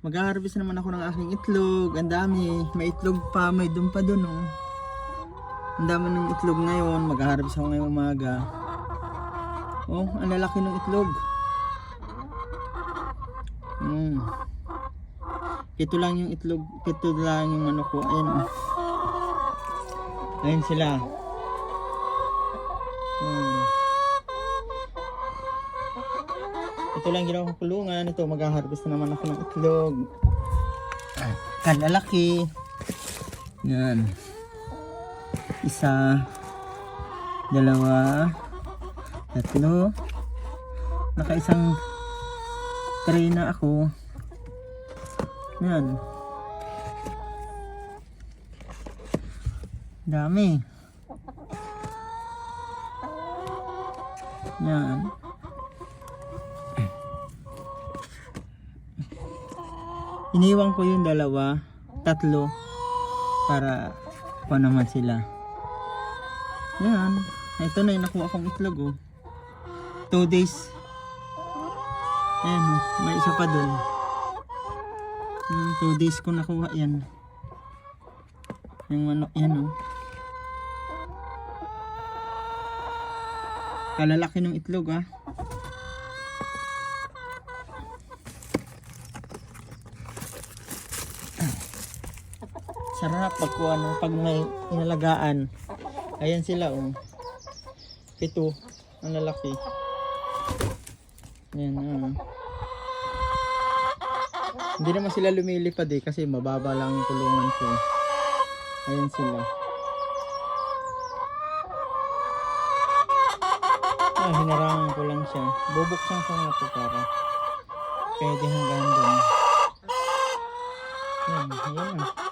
Mag-harvest naman ako ng aking itlog. Ang dami. May itlog pa. May dun pa dun oh. Ang dami ng itlog ngayon. Mag-harvest ako ngayong umaga. Oh, ang lalaki ng itlog. Ito lang yung itlog. Ito lang yung ano ko. Ayan oh. Ayan sila. Ito lang ginawa kong kulungan. Ito, mag-harvest na naman ako ng itlog. Kalalaki. Yan. Isa. Dalawa. Tatlo. Naka-isang tray na ako. Yan. Dami. Yan. Iniwan ko yung dalawa, tatlo para pa naman sila. Yan. Ito na yung nakuha kong itlog oh. 2 days. Ayan oh. May isa pa dun. 2 days ko nakuha yan. Yung manok yan oh. Kalalaki ng itlog ah. Sarap pag may inalagaan. Ayan sila oh. 7 ang lalaki. Ayan ah. Hindi naman sila lumilipad eh kasi mababa lang yung kulungan ko. Ayan sila. Hinarangan ko lang siya. Bubuksan ko nga ito para pwede hanggang doon. Ayan, ayan ah.